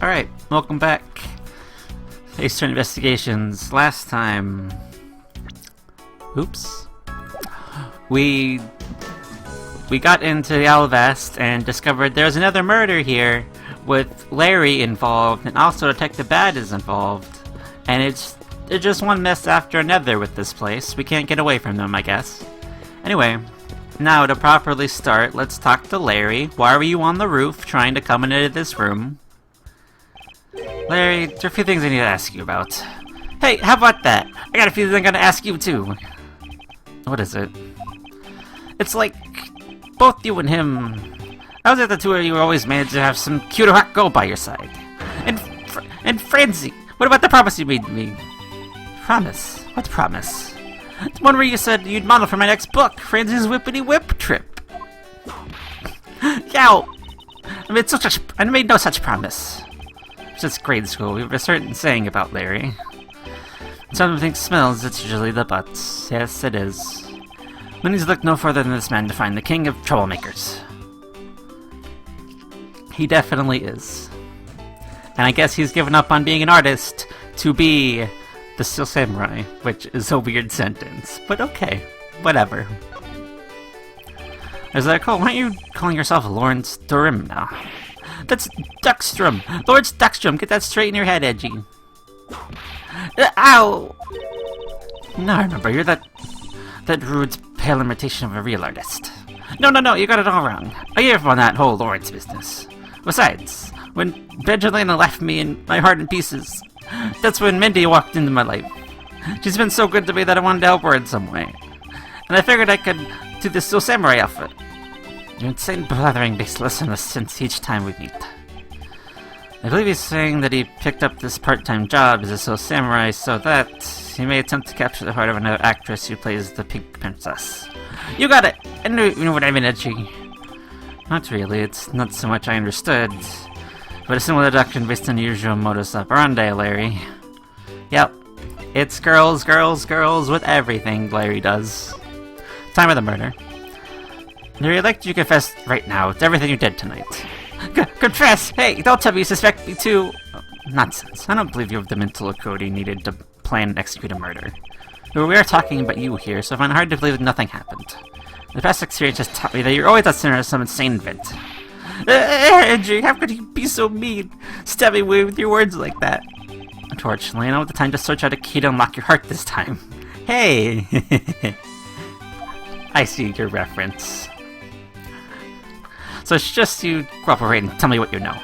Alright, welcome back. Eastern Investigations. Last time... Oops. We got into the Alvast and discovered there's another murder here with Larry involved, and also Detective Bad is involved. And it's just one mess after another with this place. We can't get away from them, I guess. Anyway, now to properly start, let's talk to Larry. Why were you on the roof trying to come into this room? Larry, there are a few things I need to ask you about. Hey, how about that? I got a few things I'm gonna ask you too. What is it? It's like, both you and him... I was at the two of you always managed to have some cute hot girl by your side. And Francie, what about the promise you made me? Promise? What promise? The one where you said you'd model for my next book, Francie's Whippity Whip Trip. Yow! I made no such promise. Since grade school, we have a certain saying about Larry. When something smells, it's usually the butts. Yes, it is. We need to look no further than this man to find the king of troublemakers. He definitely is. And I guess he's given up on being an artist to be the Steel Samurai, which is a weird sentence. But okay, whatever. As I recall, why aren't you calling yourself Lawrence Durham now? That's Duckstrom! Lawrence Duckstrom, get that straight in your head, Edgy. Ow! No, I remember, you're that rude, pale imitation of a real artist. No, you got it all wrong. I gave up on that whole Lawrence business. Besides, when Benjalina left me and my heart in pieces, that's when Mindy walked into my life. She's been so good to me that I wanted to help her in some way. And I figured I could do this Steel Samurai outfit. You're insane, blathering, baseless innocence each time we meet. I believe he's saying that he picked up this part-time job as a Steel Samurai so that he may attempt to capture the heart of another actress who plays the Pink Princess. You got it! I knew what I mean, Edgy. Not really, it's not so much I understood, but a similar deduction based on the usual modus operandi, Larry. Yep, it's girls with everything Larry does. Time of the murder. Larry, I'd like you to confess right now to everything you did tonight. Confess! Hey, don't tell me you suspect me too! Oh, nonsense. I don't believe you have the mental acuity needed to plan and execute a murder. We are talking about you here, so I find it hard to believe that nothing happened. The past experience has taught me that you're always at center of some insane event. Andrew, how could you be so mean? Stabbing me with your words like that. Unfortunately, I don't have the time to search out a key to unlock your heart this time. Hey! I see your reference. So it's just you cooperate and tell me what you know.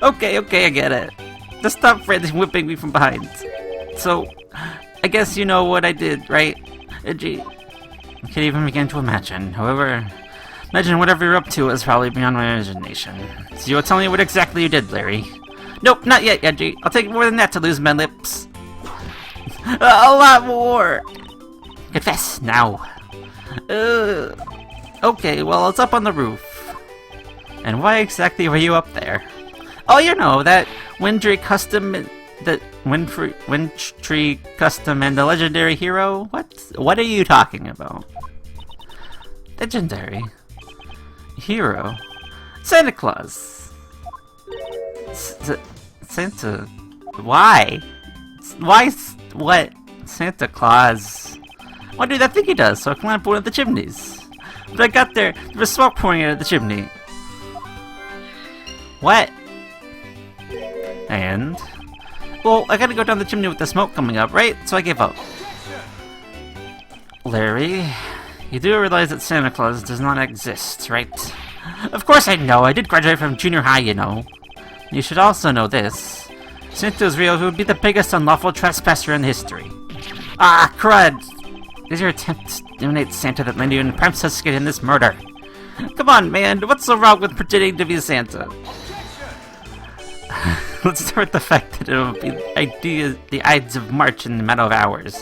Okay, I get it. Just stop Freddy whipping me from behind. So, I guess you know what I did, right? Gee, I can't even begin to imagine. However, imagine whatever you're up to is probably beyond my imagination. So you'll tell me what exactly you did, Larry. Nope, not yet, Edgy. I'll take more than that to lose my lips. A lot more! Confess, now. Okay, well, it's up on the roof. And why exactly were you up there? Oh, you know, that Windtree Custom... Windtree Custom and the Legendary Hero? What are you talking about? Legendary? Hero? Santa Claus! Santa... Why? What? Santa Claus... What do that think he does? So I climbed up one of the chimneys. But I got there was smoke pouring out of the chimney. What? And? Well, I gotta go down the chimney with the smoke coming up, right? So I gave up. Larry, you do realize that Santa Claus does not exist, right? Of course I know, I did graduate from junior high, you know. You should also know this. If Santa is real, he would be the biggest unlawful trespasser in history. Ah, crud! Is your attempt to eliminate Santa that landed you in Princess in this murder? Come on, man, what's so wrong with pretending to be Santa? Let's start with the fact that it will be the Ides of March in a matter of hours.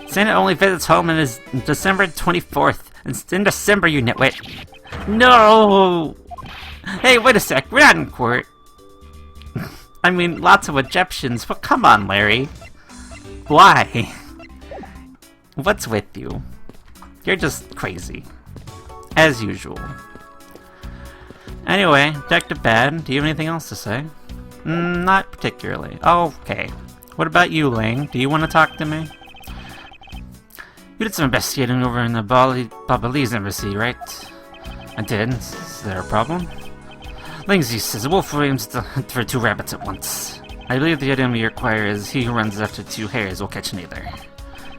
Santa only visits home on December 24th. It's in December, you nitwit. No! Hey, wait a sec, we're not in court. I mean, lots of objections, but come on, Larry. Why? What's with you? You're just crazy. As usual. Anyway, back to bed. Do you have anything else to say? Not particularly. Okay. What about you, Ling? Do you want to talk to me? You did some investigating over in the Babalese embassy, right? I did. Is there a problem? Lingzi says a wolf aims to hunt for 2 rabbits at once. I believe the item you require is he who runs after 2 hares will catch neither.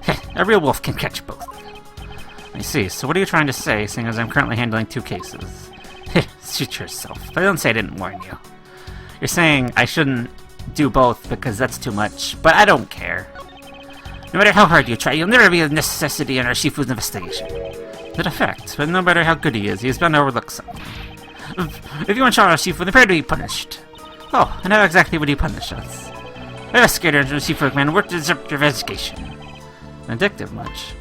Heh, a real wolf can catch both. I see. So what are you trying to say, seeing as I'm currently handling 2 cases? Heh, shoot yourself. I don't say I didn't warn you. You're saying I shouldn't do both because that's too much, but I don't care. No matter how hard you try, you'll never be a necessity in our Shifu's investigation. That's a fact, but no matter how good he is, he's bound to overlook something. If you want to our Shifu, then prepare to be punished. Oh, I know exactly what he punished us. Investigator and Shifu man worked to disrupt your investigation. Addictive much.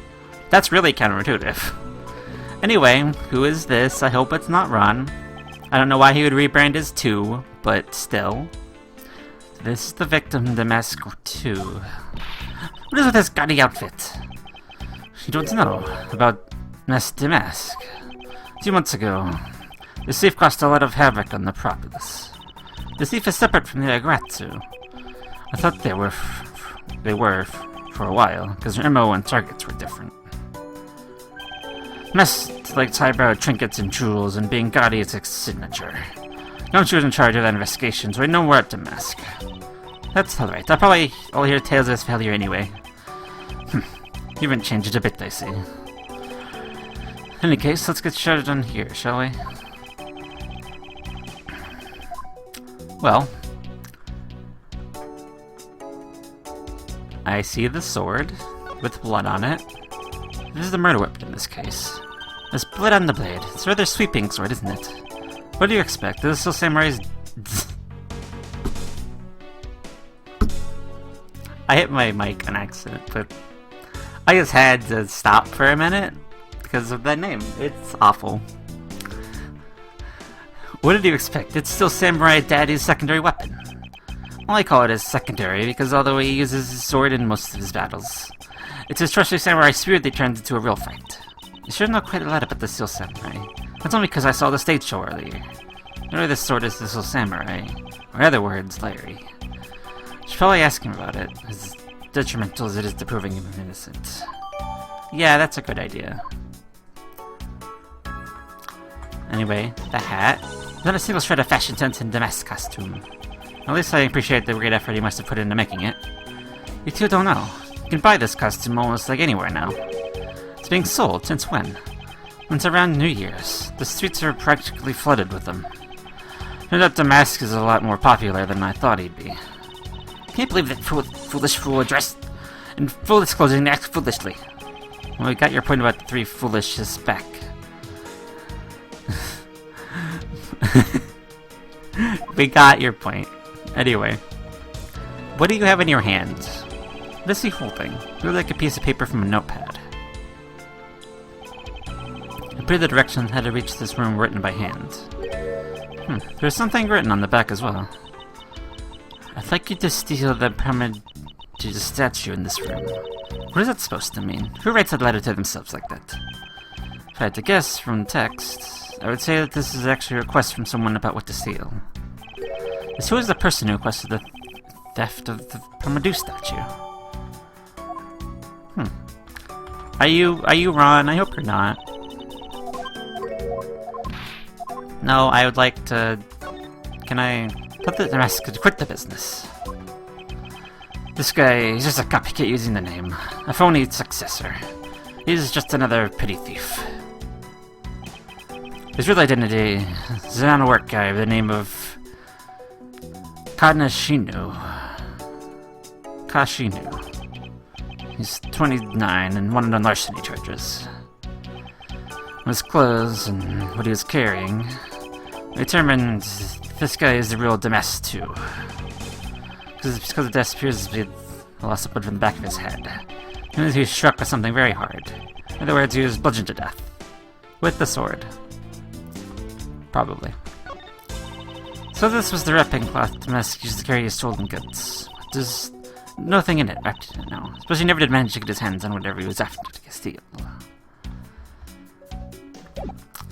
That's really counterintuitive. Anyway, who is this? I hope it's not Ron. I don't know why he would rebrand as 2, but still. This is the victim, Damask 2. What is with this gaudy outfit? You don't know about Miss Damask. 2 months ago, the thief caused a lot of havoc on the populace. The thief is separate from the Agratsu. I thought they were for a while, because their MO and targets were different. Mess liked highbrow trinkets and jewels, and being gaudy is its signature. No one was in charge of that investigation, so I know we're at Damask. That's alright. I'll hear tales of his failure anyway. You haven't changed a bit, I see. In any case, let's get started on here, shall we? Well, I see the sword with blood on it. This is the murder weapon in this case. There's blood on the blade. It's a rather sweeping sword, isn't it? What do you expect? This is still Samurai's... I hit my mic on accident, but I just had to stop for a minute because of that name. It's awful. What did you expect? It's still Samurai Daddy's secondary weapon. Well, I call it his secondary because although he uses his sword in most of his battles, it's his trusty samurai spirit that turns into a real fight. You should know quite a lot about the Steel Samurai. That's only because I saw the stage show earlier. Maybe this sword is the Steel Samurai, or in other words, Larry. You should probably ask him about it, as detrimental as it is to proving him innocent. Yeah, that's a good idea. Anyway, the hat. Not a single shred of fashion sense in Damask's costume. At least I appreciate the great effort he must have put into making it. You two don't know. You can buy this costume almost like anywhere now. It's being sold since when? It's around New Year's. The streets are practically flooded with them. Turns out Damask is a lot more popular than I thought he'd be. Can't believe that foolish fool dressed in full disclosure and acts foolishly. Well, we got your point about the 3 foolish spec. We got your point. Anyway, what do you have in your hand? What is he holding? It looks like a piece of paper from a notepad. It appeared the directions had to reach this room written by hand. There's something written on the back as well. I'd like you to steal the Parmesan statue in this room. What is that supposed to mean? Who writes a letter to themselves like that? If I had to guess from the text, I would say that this is actually a request from someone about what to steal. Who is the person who requested the theft of the Parmesan statue? Are you Ron? I hope you're not. No, I would like to... Can I... Let the Damask quit the business. This guy, he's just a copycat using the name. A phony successor. He's just another petty thief. His real identity is an out-of-work guy by the name of... Kashinu. He's 29 and wanted on larceny charges. His clothes and what he was carrying, determined this guy is the real Damask too. Because the death appears to be a loss of blood from the back of his head. And he was struck with something very hard. In other words, he was bludgeoned to death. With the sword. Probably. So this was the wrapping cloth Damask used to carry his stolen goods. There's nothing in it, wrapped in it now. Suppose he never did manage to get his hands on whatever he was after to steal.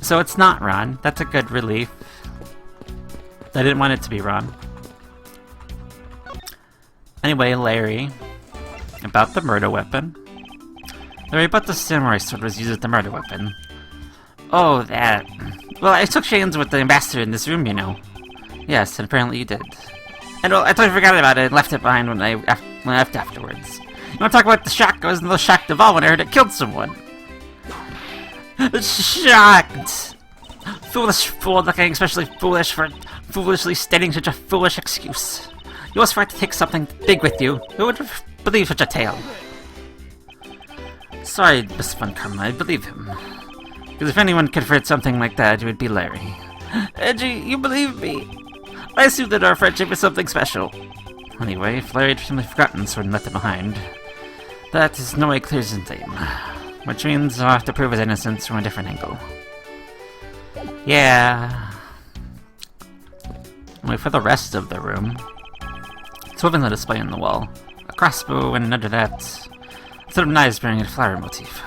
So it's not Ron. That's a good relief. I didn't want it to be Ron. Anyway, Larry. About the murder weapon. Larry, but the samurai sword was used as the murder weapon. Oh, that. Well, I took Shane's with the ambassador in this room, you know. Yes, and apparently you did. And well, I totally forgot about it and left it behind when I left afterwards. You want to talk about the shock? I was the most shocked of all when I heard it killed someone. Shocked! Foolish fool looking especially foolish for foolishly stating such a foolish excuse. You always forgot to take something big with you. Who would believe such a tale? Sorry, Miss Von Karma, I believe him. Because if anyone could forget something like that, it would be Larry. Edgy, you believe me? I assumed that our friendship was something special. Anyway, if Larry had simply forgotten the sword and left it behind, that is no way clears his name. Which means I'll have to prove his innocence from a different angle. Yeah. Wait for the rest of the room. It's woven on display on the wall. A crossbow, and under that, a set of knives bearing a flower motif.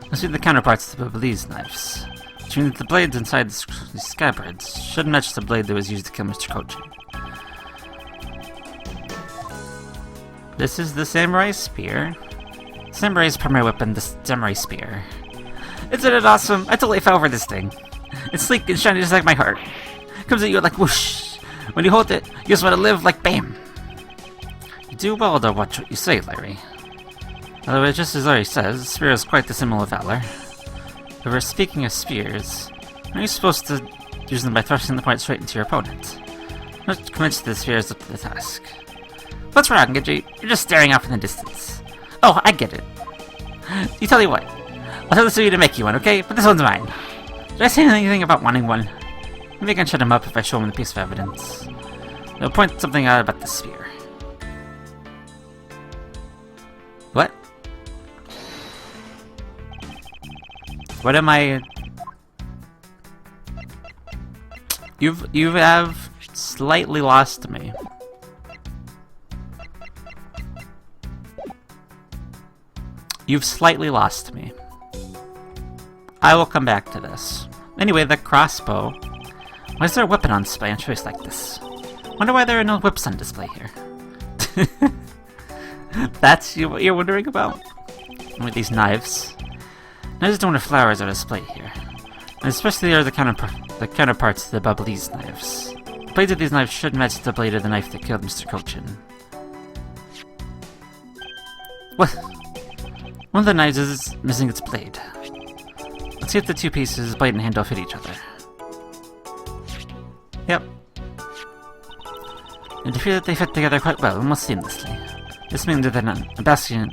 Let's see the counterparts to these knives, which means the blades inside these scabbards should match the blade that was used to kill Mr. Koji. This is the samurai spear. Samurai's primary weapon, the samurai spear. Isn't it awesome? I totally fell for this thing. It's sleek and shiny just like my heart. It comes at you like whoosh. When you hold it, you just want to live like bam. You do well to watch what you say, Larry. Although, just as Larry says, the spear is quite the symbol of valor. However, speaking of spears, are you supposed to use them by thrusting the point straight into your opponent? I'm not convinced that the spear is up to the task. What's wrong, Gidgey? You're just staring off in the distance. Oh, I get it. You tell you what. I'll tell the studio to make you one, okay? But this one's mine. Did I say anything about wanting one? Maybe I can shut him up if I show him the piece of evidence. They'll point something out about the spear. What? What am I... You have slightly lost me. You've slightly lost me. I will come back to this. Anyway, the crossbow. Why is there a weapon on display on choice like this? Wonder why there are no whips on display here. That's what you're wondering about? With these knives. Knives don't have flowers on display here. And especially are the counterparts to the Bubbly's knives. The blades of these knives should match the blade of the knife that killed Mr. Kochin. What? One of the knives is missing its blade. Let's see if the two pieces, blade and handle, fit each other. Yep. It appears that they fit together quite well, almost seamlessly. This means that an Anabastian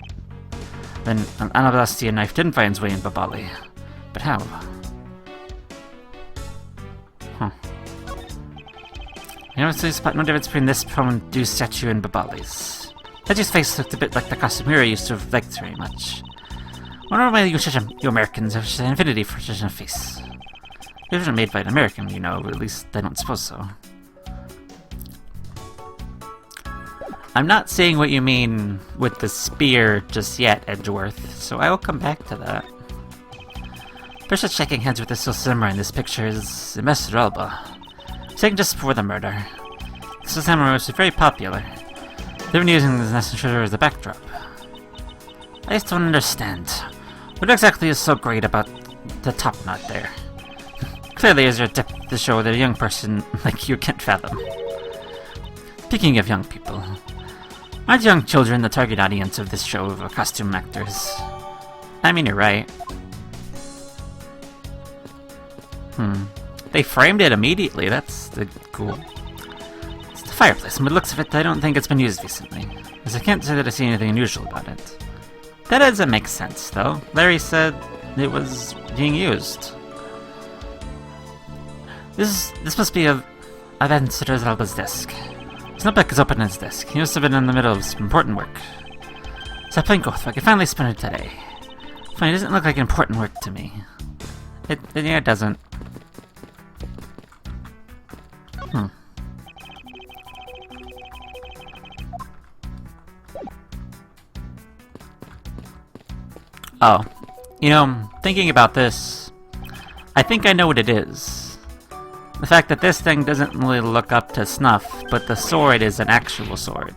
knife didn't find its way in Babali. But how? Huh. You notice spot no difference between this Pomondu statue and Babali's. Edge's face looked a bit like the Casimiro used to have liked very much. Wonder why you Americans have such an affinity for such a face. It wasn't made by an American, you know, at least I don't suppose so. I'm not saying what you mean with the spear just yet, Edgeworth, so I will come back to that. First, shaking hands with the Steel Samurai in this picture is Ambassador Alba, taken just before the murder. The Steel Samurai was very popular. They've been using this Nessun treasure as a backdrop. I just don't understand. What exactly is so great about the top knot there? Clearly, is your depth to show that a young person like you can't fathom. Speaking of young people, aren't young children the target audience of this show of costume actors? I mean, you're right. They framed it immediately, that's cool. It's the fireplace, and by the looks of it, I don't think it's been used recently, as I can't say that I see anything unusual about it. That doesn't make sense, though. Larry said it was being used. This must be a Ambassador Alba's desk. His notebook is open on his desk. He must have been in the middle of some important work. So I played Goth. I can finally spend it today. Fine, it doesn't look like important work to me. Yeah, it doesn't. Oh, you know, thinking about this, I think I know what it is. The fact that this thing doesn't really look up to snuff, but the sword is an actual sword.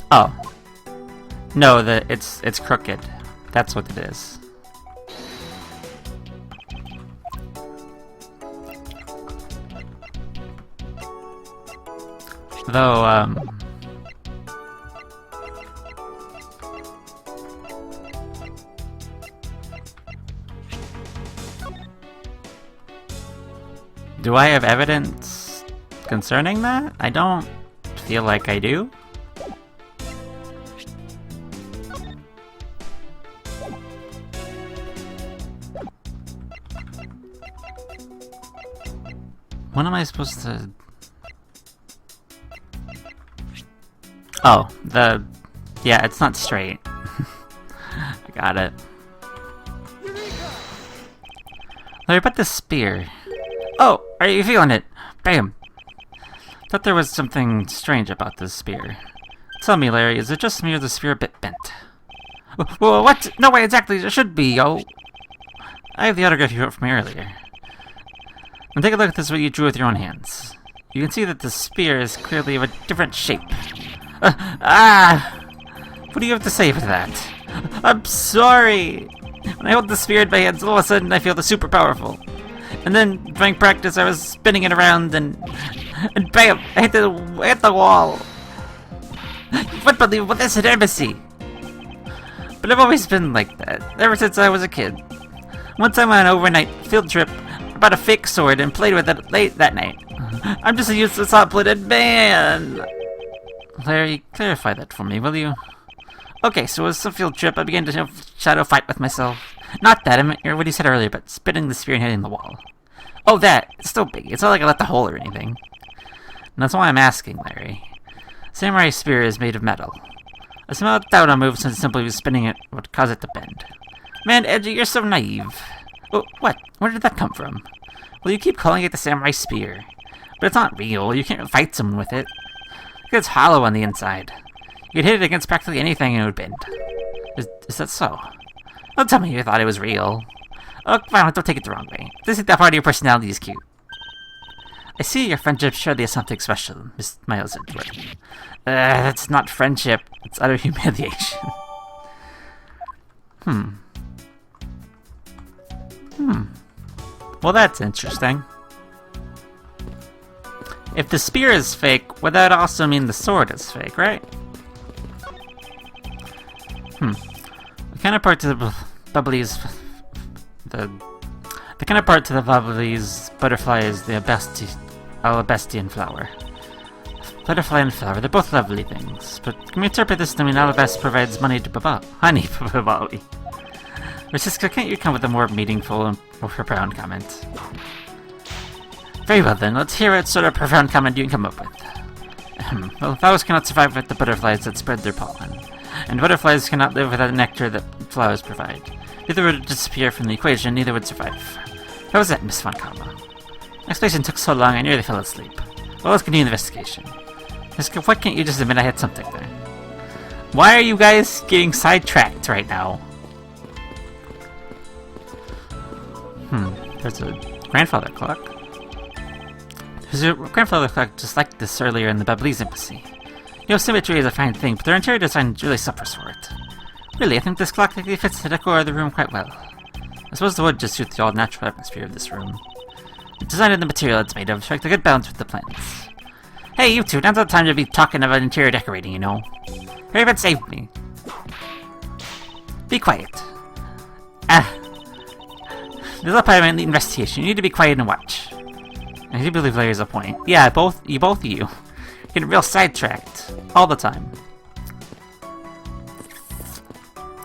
Oh. No, it's crooked. That's what it is. Though, do I have evidence concerning that? I don't feel like I do. When am I supposed to... Oh, yeah, it's not straight. I got it. Larry, about the spear. Oh, are you feeling it? Bam! Thought there was something strange about this spear. Tell me, Larry, is it just me or the spear a bit bent? Whoa, what? No way exactly, it should be, yo! I have the autograph you wrote from earlier. And take a look at this what you drew with your own hands. You can see that the spear is clearly of a different shape. What do you have to say for that? I'm sorry! When I hold the spear in my hands, all of a sudden I feel the super powerful. And then, during practice, I was spinning it around and bam! I hit the wall! What believable, that's an embassy! But I've always been like that, ever since I was a kid. Once I went on an overnight field trip, I bought a fake sword and played with it late that night. I'm just a useless hot-blooded man! Larry, clarify that for me, will you? Okay, so it was some field trip, I began to shadow fight with myself. Not that, I meant what he said earlier, but spinning the spear and hitting the wall. Oh, that! It's still big. It's not like I left a hole or anything. And that's why I'm asking, Larry. Samurai spear is made of metal. I somehow doubt on move since simply spinning it would cause it to bend. Man, Edgy, you're so naive. Oh, what? Where did that come from? Well, you keep calling it the samurai spear. But it's not real. You can't fight someone with it. It's hollow on the inside. You could hit it against practically anything and it would bend. Is that so? Don't tell me you thought it was real. Oh, fine, don't take it the wrong way. This is that part of your personality is cute. I see your friendship surely is something special, Miss Miles Edgeworth. That's not friendship. It's utter humiliation. Well, that's interesting. If the spear is fake, would that also mean the sword is fake, right? The counterpart to the Bubbly's... The counterpart to the Bubbly's butterfly is the Alabestian flower. Butterfly and flower, they're both lovely things, but can we interpret this to mean Alabest provides money to honey to Babali? Francisco, can't you come with a more meaningful and more profound comment? Very well then, let's hear what sort of profound comment you can come up with. Well, flowers cannot survive with the butterflies that spread their pollen, and butterflies cannot live without the nectar that flowers provide. Neither would disappear from the equation, neither would survive. How was that, Miss Von Kama? Explanation took so long I nearly fell asleep. Well, let's continue the investigation. Francisco, why can't you just admit I had something there? Why are you guys getting sidetracked right now? There's a grandfather clock. There's a grandfather clock just like this earlier in the Babylese embassy. You know, symmetry is a fine thing, but their interior design really suffers for it. Really, I think this clock likely fits the decor of the room quite well. I suppose the wood just suits the all-natural atmosphere of this room. The design and the material it's made of strike a good balance with the plants. Hey, you two, now's not the time to be talking about interior decorating, you know. Hurry up and save me. Be quiet. There's a part of an investigation. You need to be quiet and watch. I do believe Larry's a point. Yeah, both of you. Getting real sidetracked. All the time.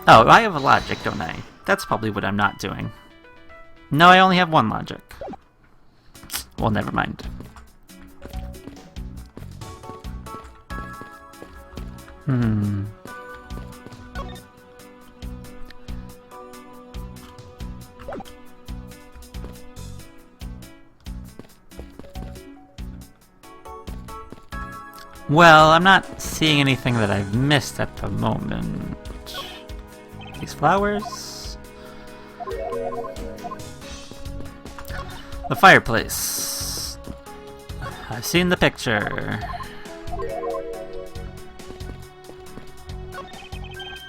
Oh, I have a logic, don't I? That's probably what I'm not doing. No, I only have one logic. Well, never mind. Well, I'm not seeing anything that I've missed at the moment. These flowers. The fireplace. I've seen the picture.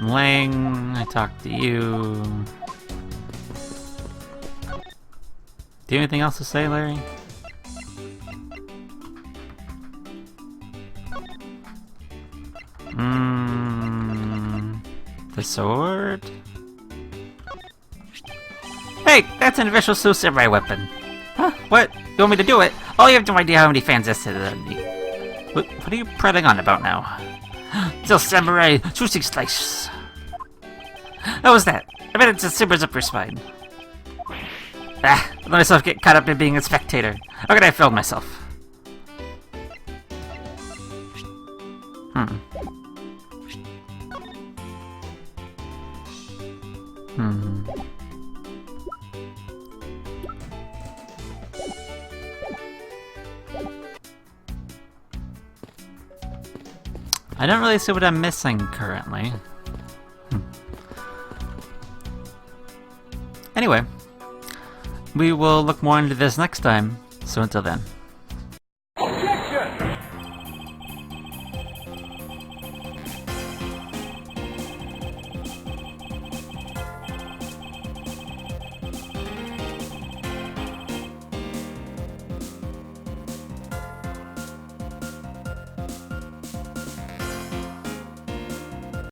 Lang, I talked to you. Do you have anything else to say, Larry? The sword? Hey, that's an official Sioux Samurai weapon. Huh? What? You want me to do it? Oh, you have no idea how many fans this is. What are you prattling on about now? Still Samurai Sushi Slice. How was that? I bet it just simmers up your spine. Ah, let myself get caught up in being a spectator. How could I film myself? I don't really see what I'm missing currently. Anyway, we will look more into this next time, so until then.